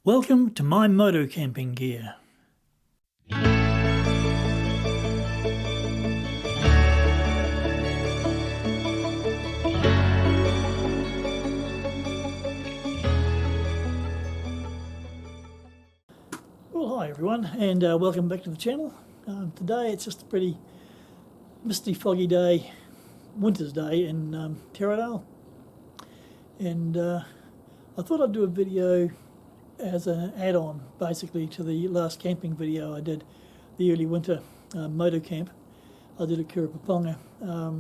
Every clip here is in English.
Welcome to my Moto camping gear. Well, hi everyone, and welcome back to the channel. Today it's just a pretty misty, foggy day, winter's day in Taradale, and I thought I'd do a video as an add-on basically to the last camping video I did, the early winter moto camp I did at Kurapaponga. I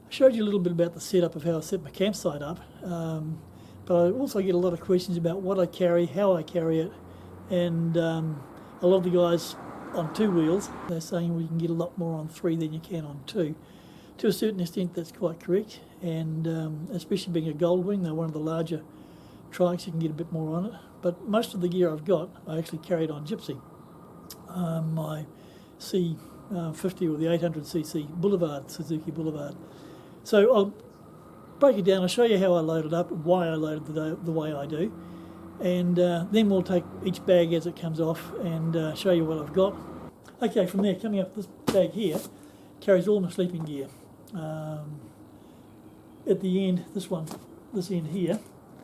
showed you a little bit about the setup of how I set my campsite up, but I also get a lot of questions about what I carry, how I carry it, and a lot of the guys on two wheels, they're saying we can get a lot more on three than you can on two. To a certain extent that's quite correct, and especially being a Goldwing, they're one of the larger trikes, you can get a bit more on it, but most of the gear I've got I actually carried on Gypsy. My C50 or the 800cc Boulevard, Suzuki Boulevard. So I'll break it down, I'll show you how I load it up, why I loaded the way I do, and then we'll take each bag as it comes off and show you what I've got. Okay, from there, coming up, this bag here carries all my sleeping gear. At the end, this end here,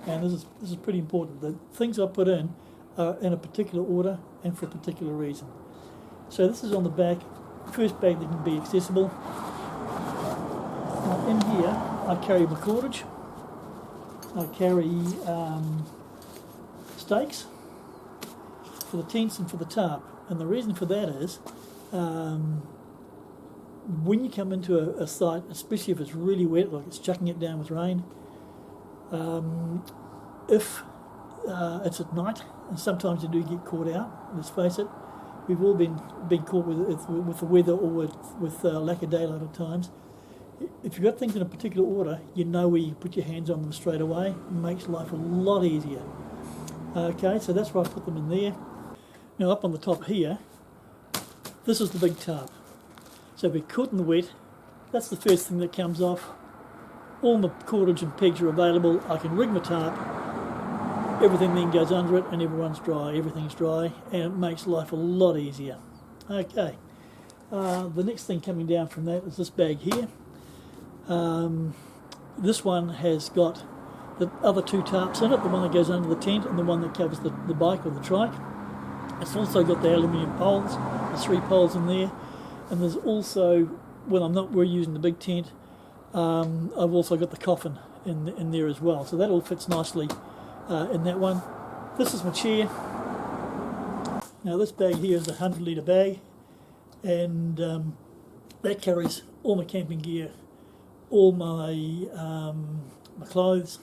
and this is pretty important. The things I put in are in a particular order and for a particular reason. So this is on the back, first bag that can be accessible. Now in here I carry my cordage, I carry stakes for the tents and for the tarp, and the reason for that is when you come into a site, especially if it's really wet, like it's chucking it down with rain, if it's at night, and sometimes you do get caught out, let's face it, we've all been caught with the weather or with lack of daylight at times. If you've got things in a particular order, you know where you put your hands on them straight away. It makes life a lot easier. Okay, so that's why I put them in there. Now up on the top here, this is the big tarp. So if we're caught in the wet, that's the first thing that comes off. All my cordage and pegs are available. I can rig my tarp, everything then goes under it and everyone's dry, everything's dry, and it makes life a lot easier. Okay, the next thing coming down from that is this bag here. This one has got the other two tarps in it, the one that goes under the tent and the one that covers the bike or the trike. It's also got the aluminium poles, there's 3 poles in there, and there's also, when we're using the big tent, I've also got the coffin in there as well, so that all fits nicely in that one. This is my chair. Now this bag here is a 100 litre bag, and that carries all my camping gear, all my my clothes,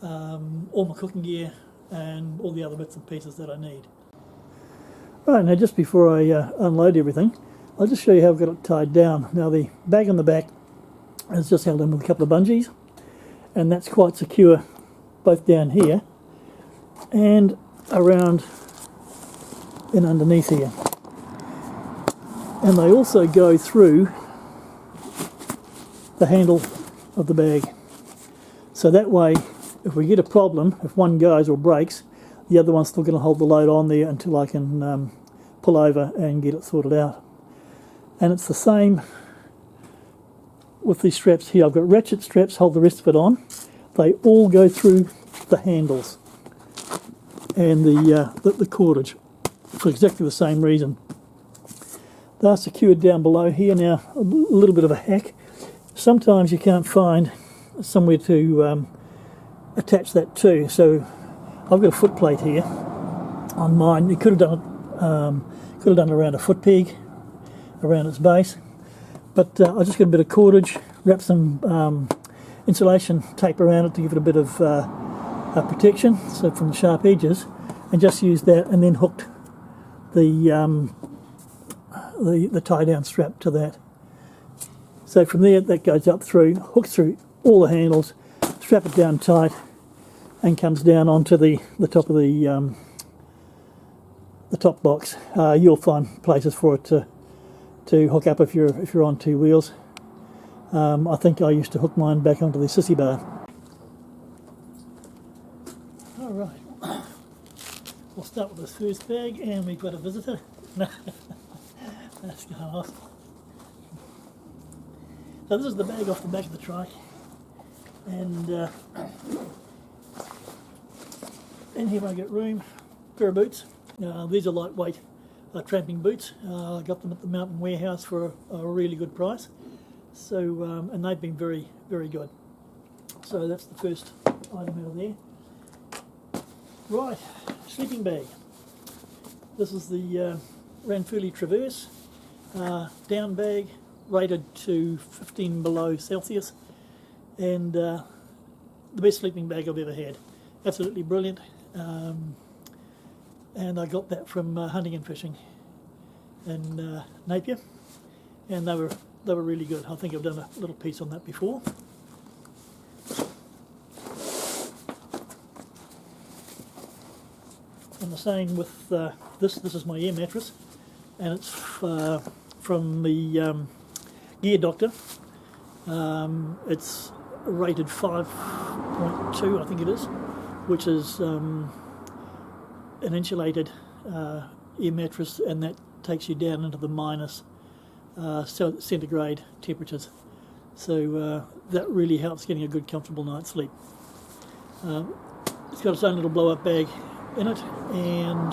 all my cooking gear, and all the other bits and pieces that I need. Right, now just before I unload everything, I'll just show you how I've got it tied down. Now the bag on the back is just held in with a couple of bungees, and that's quite secure both down here and around and underneath here. And they also go through the handle of the bag. So that way, if we get a problem, if one goes or breaks, the other one's still going to hold the load on there until I can pull over and get it sorted out. And it's the same with these straps here. I've got ratchet straps, hold the rest of it on. They all go through the handles and the cordage for exactly the same reason. They're secured down below here. Now, a little bit of a hack. Sometimes you can't find somewhere to attach that to. So I've got a foot plate here on mine. You could have done it around a foot peg, around its base. But I just got a bit of cordage, wrap some insulation tape around it to give it a bit of protection, so from the sharp edges, and just used that, and then hooked the tie down strap to that. So from there that goes up through, hooks through all the handles, strap it down tight, and comes down onto the top of the top box. You'll find places for it to hook up if you're on 2 wheels. I think I used to hook mine back onto the sissy bar. Alright, we'll start with this first bag, and we've got a visitor. No, that's going off. So this is the bag off the back of the trike, and in here I get room, pair of boots. These are lightweight tramping boots. I got them at the Mountain Warehouse for a really good price. So and they've been very, very good. So that's the first item out of there. Right, sleeping bag. This is the Ranfurly Traverse down bag, rated to 15 below Celsius, and the best sleeping bag I've ever had. Absolutely brilliant. And I got that from hunting and fishing in Napier, and they were really good. I think I've done a little piece on that before. And the same with this is my air mattress, and it's from the Gear Doctor. It's rated 5.2, I think it is, which is an insulated air mattress, and that takes you down into the minus centigrade temperatures. So that really helps getting a good comfortable night's sleep. It's got its own little blow up bag in it, and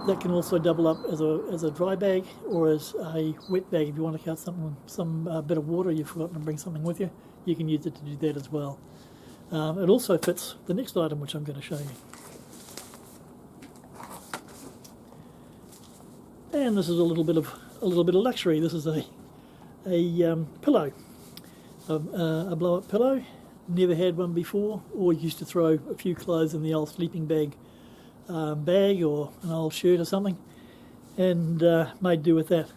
that can also double up as a dry bag or as a wet bag. If you want to catch some bit of water, you've forgotten to bring something with you, you can use it to do that as well. It also fits the next item, which I'm going to show you. And this is a little bit of luxury. This is a pillow, a blow up pillow. Never had one before. Always used to throw a few clothes in the old sleeping bag or an old shirt or something, and made do with that.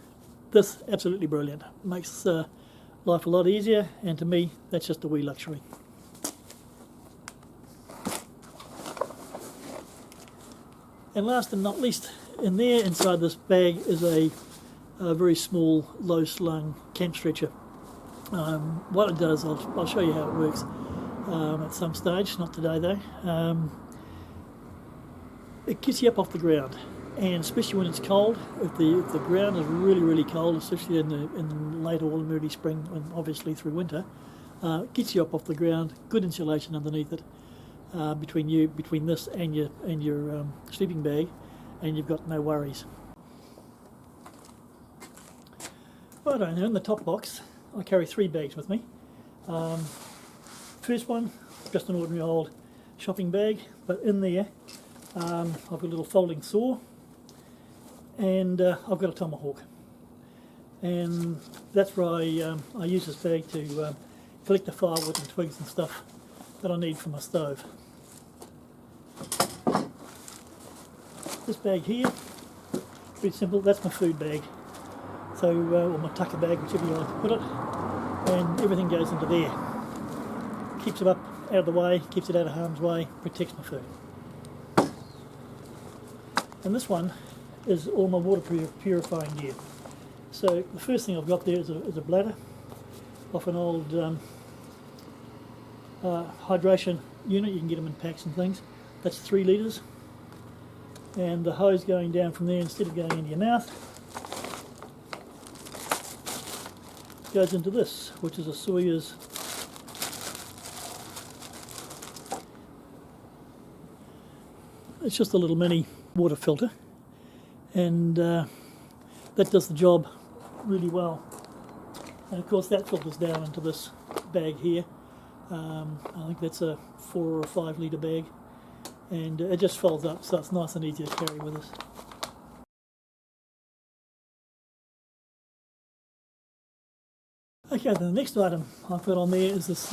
This absolutely brilliant. Makes life a lot easier, and to me that's just a wee luxury. And last and not least, in there inside this bag is a very small low slung camp stretcher. What it does, I'll show you how it works at some stage, not today though. It gets you up off the ground, and especially when it's cold, if the ground is really, really cold, especially in the late autumn, early spring, and obviously through winter, it gets you up off the ground. Good insulation underneath it, between this and your sleeping bag, and you've got no worries. Righto, now in the top box, I carry 3 bags with me. First one, just an ordinary old shopping bag, but in there I've got a little folding saw, and I've got a tomahawk, and that's where I use this bag to collect the firewood and twigs and stuff that I need for my stove. This bag here, pretty simple, that's my food bag, so or my tucker bag, whichever you like to put it, and everything goes into there. Keeps it up out of the way, keeps it out of harm's way, protects my food. And this one is all my water purifying gear. So the first thing I've got there is a bladder off an old hydration unit. You can get them in packs and things. That's 3 litres. And the hose going down from there, instead of going into your mouth, goes into this, which is a Sawyer's it's just a little mini water filter, and that does the job really well. And of course that filters down into this bag here. I think that's a 4 or 5 litre bag, and it just folds up, so it's nice and easy to carry with us. Okay, then the next item I've got on there is this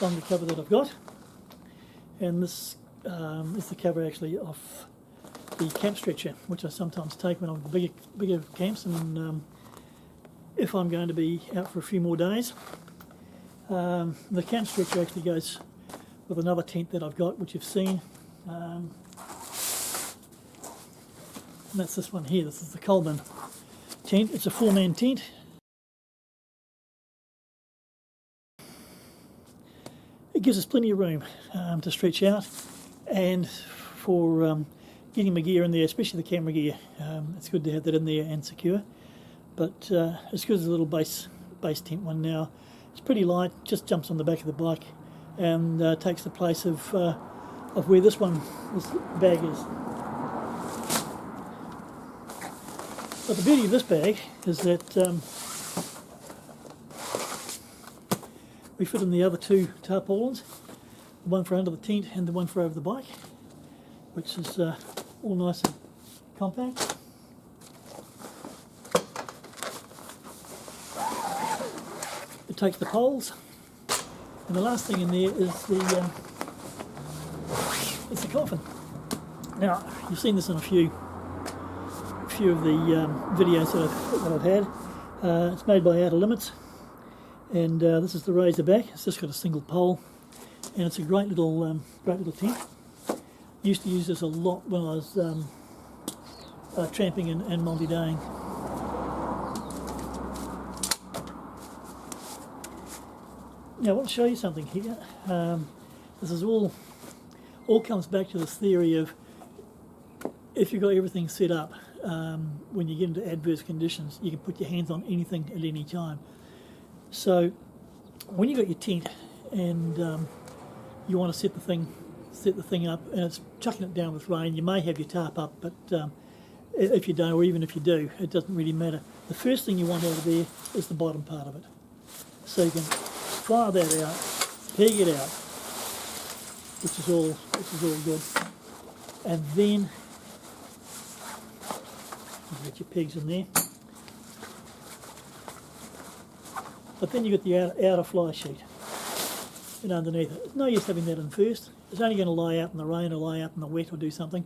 longer cover that I've got, and this is the cover actually off the camp stretcher, which I sometimes take when I'm at bigger camps, and if I'm going to be out for a few more days. The camp stretcher actually goes with another tent that I've got, which you've seen, and that's this one here. This is the Coleman tent. It's a 4-man tent. It gives us plenty of room to stretch out, and for getting my gear in there, especially the camera gear. It's good to have that in there and secure. But it's good as a little base tent one now. It's pretty light, just jumps on the back of the bike and takes the place of where this bag is. But the beauty of this bag is that we fit in the other two tarpaulins, the one for under the tent and the one for over the bike, which is all nice and compact. It takes the poles, and the last thing in there is the coffin. Now, you've seen this in a few of the videos that I've had. It's made by Outer Limits, and this is the Razor back. It's just got a single pole, and it's a great little tent. Used to use this a lot when I was tramping and multi-daying. Now I want to show you something here. This is all comes back to this theory of if you've got everything set up, when you get into adverse conditions, you can put your hands on anything at any time. So when you've got your tent and you want to set the thing up, and it's chucking it down with rain, you may have your tarp up, but if you don't, or even if you do, it doesn't really matter. The first thing you want out of there is the bottom part of it. So you can fire that out, peg it out, which is all good, and then you get your pegs in there. But then you got the outer fly sheet and underneath it. It's no use having that in first. It's only going to lie out in the rain or lie out in the wet or do something.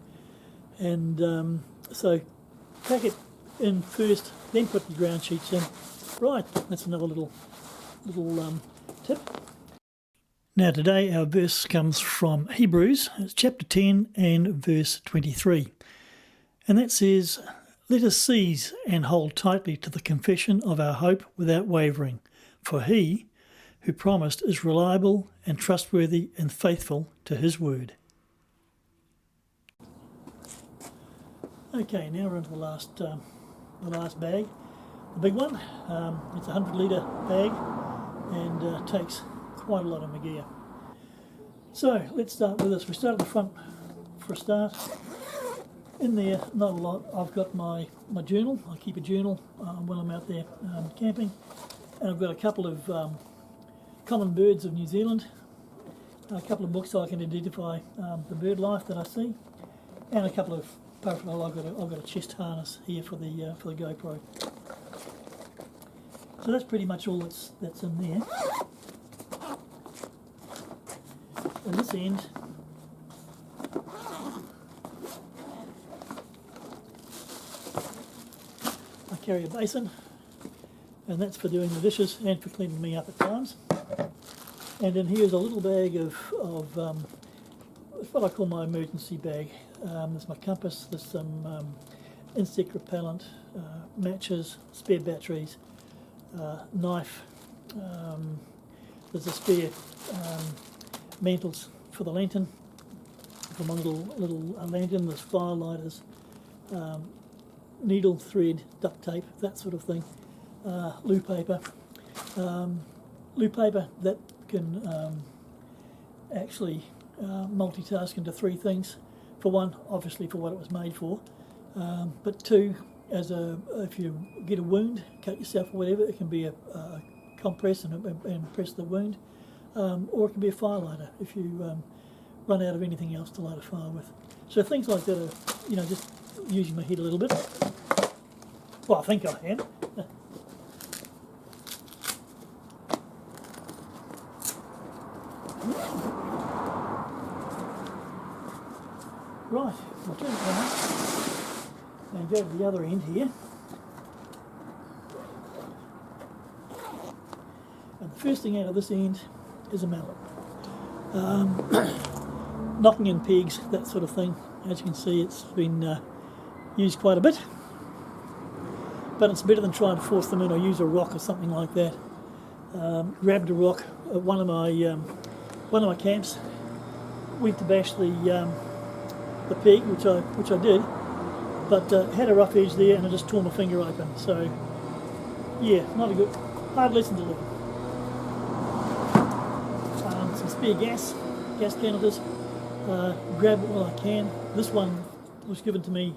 And so pack it in first, then put the ground sheets in. Right, that's another little tip. Now today our verse comes from Hebrews, it's chapter 10 and verse 23. And that says, "Let us seize and hold tightly to the confession of our hope without wavering, for he who promised is reliable and trustworthy and faithful to his word." Okay, now we're into the last bag, the big one. It's a 100-litre bag and takes quite a lot of my gear. So let's start with this. We start at the front for a start. In there, not a lot. I've got my journal. I keep a journal when I'm out there camping, and I've got a couple of common birds of New Zealand, a couple of books so I can identify the bird life that I see, and a couple of paraphernalia. I've got a chest harness here for the GoPro. So that's pretty much all that's in there. And this end, I carry a basin, and that's for doing the dishes and for cleaning me up at times. And then here's a little bag of what I call my emergency bag. There's my compass, there's some insect repellent, matches, spare batteries, knife, there's a spare mantles for the lantern, for my little lantern, there's fire lighters, needle, thread, duct tape, that sort of thing, loo paper. Loo paper that can actually multitask into three things. For one, obviously for what it was made for, but two, if you get a wound, cut yourself or whatever, it can be a compress and press the wound, or it can be a fire lighter if you run out of anything else to light a fire with. So things like that are, just using my head a little bit. Well, I think I am. Right, I'll turn it around and go to the other end here. And the first thing out of this end is a mallet. Knocking in pegs, that sort of thing. As you can see, it's been used quite a bit. But it's better than trying to force them in or use a rock or something like that. Grabbed a rock at one of my camps, went to bash the the peg, which I did, but had a rough edge there and I just tore my finger open. So yeah, not a good, hard lesson to learn. Some spare gas canisters. Grab it while I can. This one was given to me,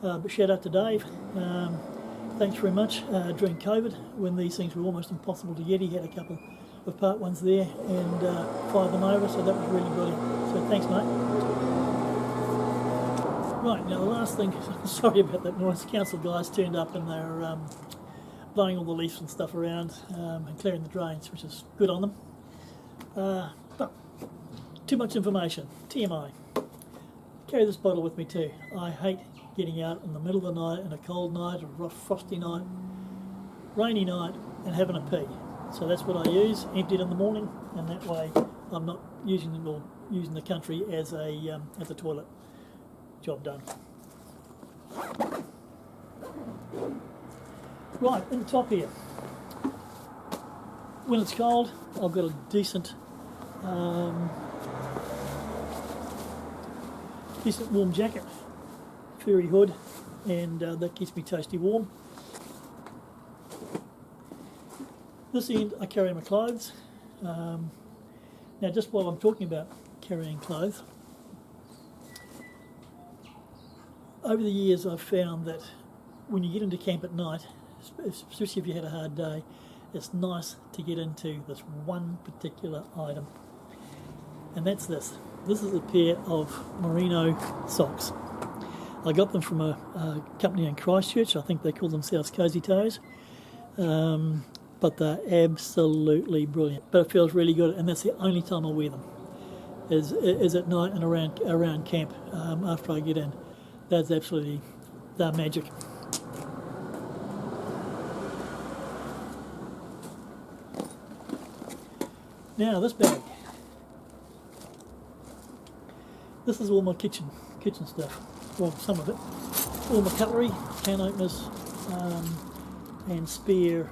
but shout out to Dave. Thanks very much. During COVID, when these things were almost impossible to get, he had a couple of part ones there and fired them over, so that was really brilliant. So thanks, mate. Right, now the last thing, sorry about that noise, council guys turned up and they're blowing all the leaves and stuff around and clearing the drains, which is good on them. But too much information, TMI. Carry this bottle with me too. I hate getting out in the middle of the night, in a cold night, a rough frosty night, rainy night, and having a pee. So that's what I use, empty it in the morning, and that way I'm not using the country as a toilet. Job done. Right, in the top here. When it's cold, I've got a decent warm jacket, furry hood, and that keeps me toasty warm. This end I carry my clothes. Now just while I'm talking about carrying clothes, over the years I've found that when you get into camp at night, especially if you had a hard day, it's nice to get into this one particular item, and that's this. This is a pair of merino socks. I got them from a company in Christchurch. I think they call themselves Cozy Toes, but they're absolutely brilliant. But it feels really good, and that's the only time I wear them, is at night and around camp after I get in. That's absolutely, they're magic. Now this bag. This is all my kitchen stuff. Well, some of it. All my cutlery, can openers, and spare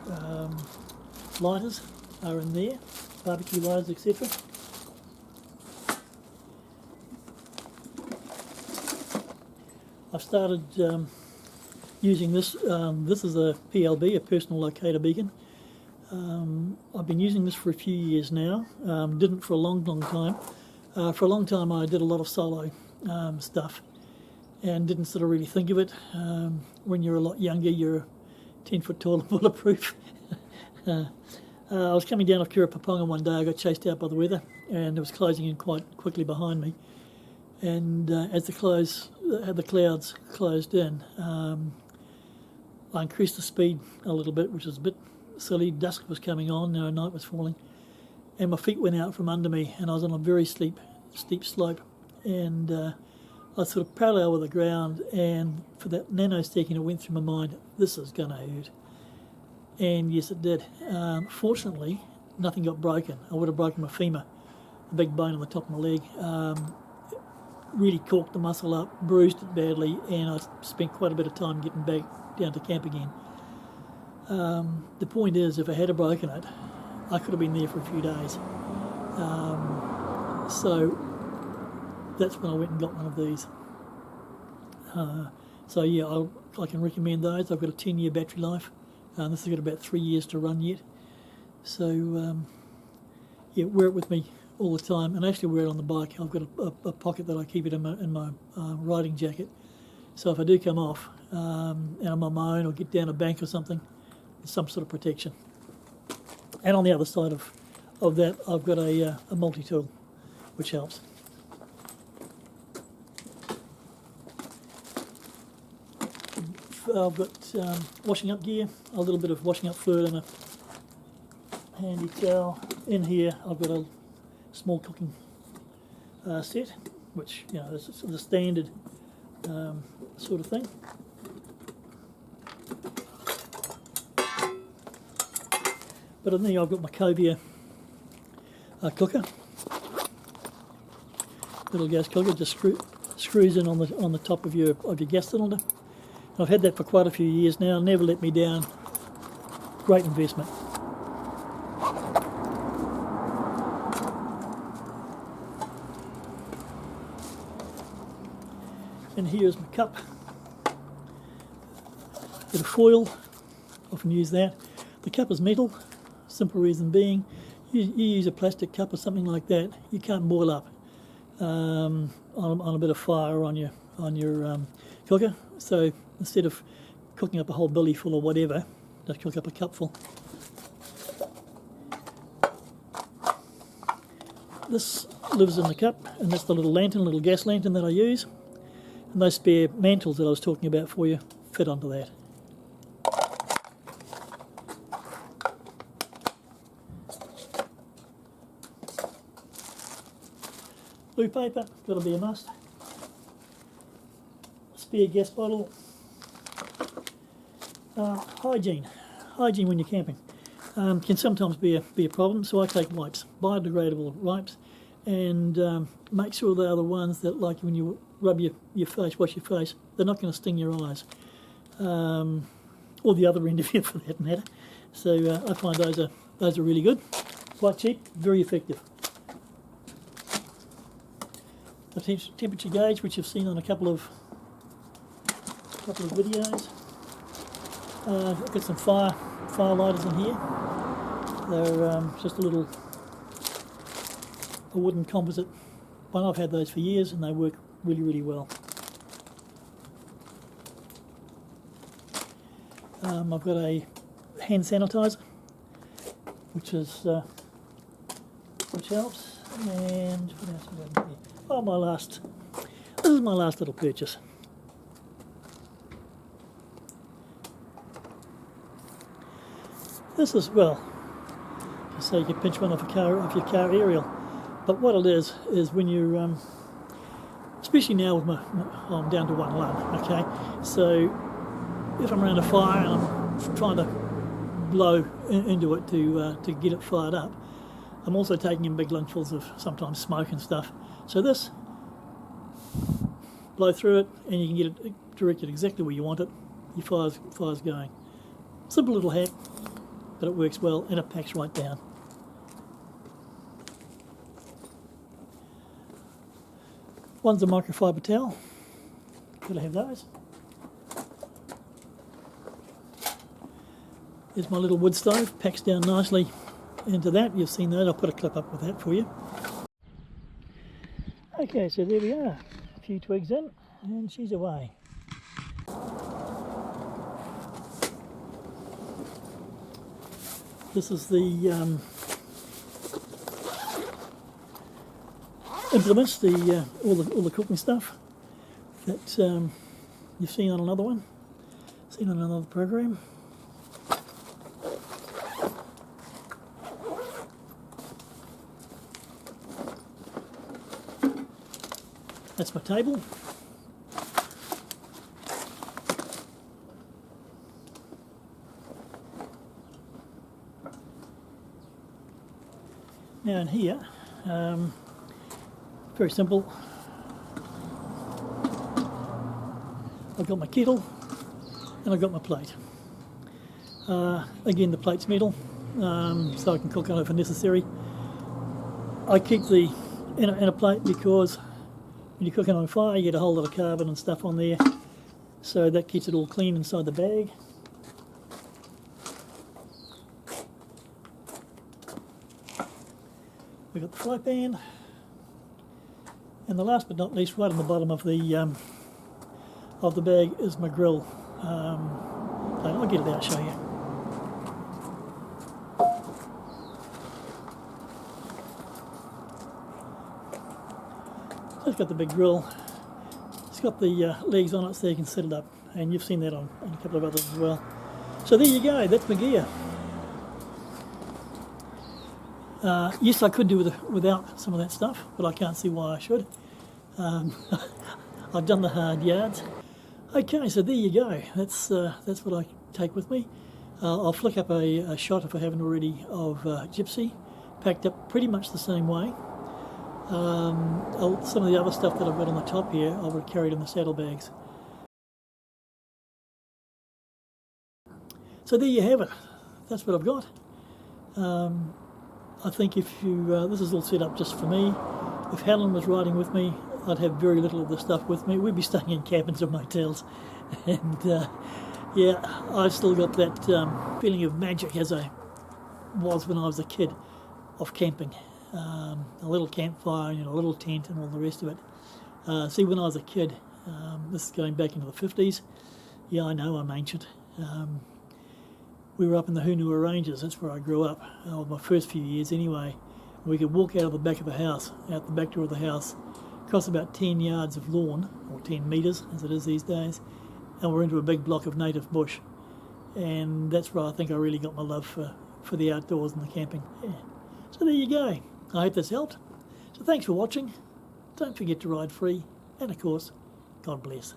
lighters are in there, barbecue lighters, etc. I've started using this. This is a PLB, a personal locator beacon. I've been using this for a few years now. Didn't for a long time. For a long time I did a lot of solo stuff and didn't sort of really think of it. When you're a lot younger, you're 10 foot tall and bulletproof. I was coming down off Kirapaponga one day. I got chased out by the weather and it was closing in quite quickly behind me. And as the clouds closed in, I increased the speed a little bit, which was a bit silly. Dusk was coming on, now night was falling, and my feet went out from under me, and I was on a very steep slope, and I sort of parallel with the ground, and for that nanosecond it went through my mind, this is going to hurt. And yes, it did. Fortunately, nothing got broken. I would have broken my femur, a big bone on the top of my leg. Really corked the muscle up, bruised it badly, and I spent quite a bit of time getting back down to camp again. The point is, if I had broken it, I could have been there for a few days. So that's when I went and got one of these. So yeah, I can recommend those. I've got a 10-year battery life. This has got about 3 years to run yet. So yeah, wear it with me all the time, and I actually wear it on the bike. I've got a pocket that I keep it in my riding jacket. So if I do come off and I'm on my own or get down a bank or something, there's some sort of protection. And on the other side of that, I've got a multi-tool, which helps. I've got washing up gear, a little bit of washing up fluid and a handy towel. In here I've got a small cooking set, which, you know, is the standard sort of thing. But in there I've got my Covia cooker, little gas cooker, just screws in on the top of your gas cylinder. I've had that for quite a few years now, never let me down. Great investment. And here's my cup. Bit of foil, often use that. The cup is metal, simple reason being, you use a plastic cup or something like that, you can't boil up on a bit of fire on your cooker. So instead of cooking up a whole billy full or whatever, just cook up a cupful. This lives in the cup, and that's the little lantern, little gas lantern that I use. And those spare mantles that I was talking about for you fit onto that. Blue paper, that'll be a must. Spare gas bottle. Hygiene when you're camping can sometimes be a problem, so I take wipes, biodegradable wipes, and make sure they are the ones that, like when you rub your face, wash your face, they're not going to sting your eyes, or the other end of you for that matter. So I find those are really good, quite cheap, very effective. The temperature gauge, which you've seen on a couple of videos. I've got some fire lighters in here. They're just a wooden composite one. I've had those for years and they work really, really well. I've got a hand sanitizer, which helps. And what else have I got here? Oh, this is my last little purchase. This is, well, just so you can pinch one off your car aerial. But what it is when you're, especially now with I'm down to one lung, okay? So if I'm around a fire and I'm trying to blow into it to get it fired up, I'm also taking in big lungfuls of sometimes smoke and stuff. So this, blow through it and you can get it directed exactly where you want it. Your fire's going. Simple little hack, but it works well and it packs right down. One's a microfiber towel. Gotta have those. There's my little wood stove, packs down nicely into that. You've seen that. I'll put a clip up with that for you. Okay, so there we are. A few twigs in, and she's away. This is the implements, all the cooking stuff that you've seen on another one, seen on another program. That's my table. Now in here, very simple. I've got my kettle and I've got my plate. Again, the plate's metal, so I can cook on it if necessary. I keep the in a plate because when you're cooking on fire, you get a whole lot of carbon and stuff on there, so that keeps it all clean inside the bag. We've got the fry pan, and the last but not least, right on the bottom of the bag is my grill. I'll get it out and show you. So it's got the big grill. It's got the legs on it so you can set it up, and you've seen that on a couple of others as well. So there you go, that's my gear. Yes, I could do without some of that stuff, but I can't see why I should. I've done the hard yards. Okay, so there you go. That's what I take with me. I'll flick up a shot, if I haven't already, of Gypsy, packed up pretty much the same way. Some of the other stuff that I've got on the top here, I would have carried in the saddlebags. So there you have it. That's what I've got. I think if you, this is all set up just for me. If Helen was riding with me, I'd have very little of the stuff with me. We'd be staying in cabins or motels, and yeah, I've still got that feeling of magic as I was when I was a kid of camping. A little campfire and a little tent and all the rest of it. See, when I was a kid, this is going back into the 50s. Yeah, I know, I'm ancient. We were up in the Hunua Ranges, that's where I grew up, my first few years anyway. We could walk out of the back of the house, out the back door of the house, across about 10 yards of lawn, or 10 metres as it is these days, and we're into a big block of native bush. And that's where I think I really got my love for the outdoors and the camping. Yeah. So there you go. I hope this helped. So thanks for watching. Don't forget to ride free, and of course, God bless.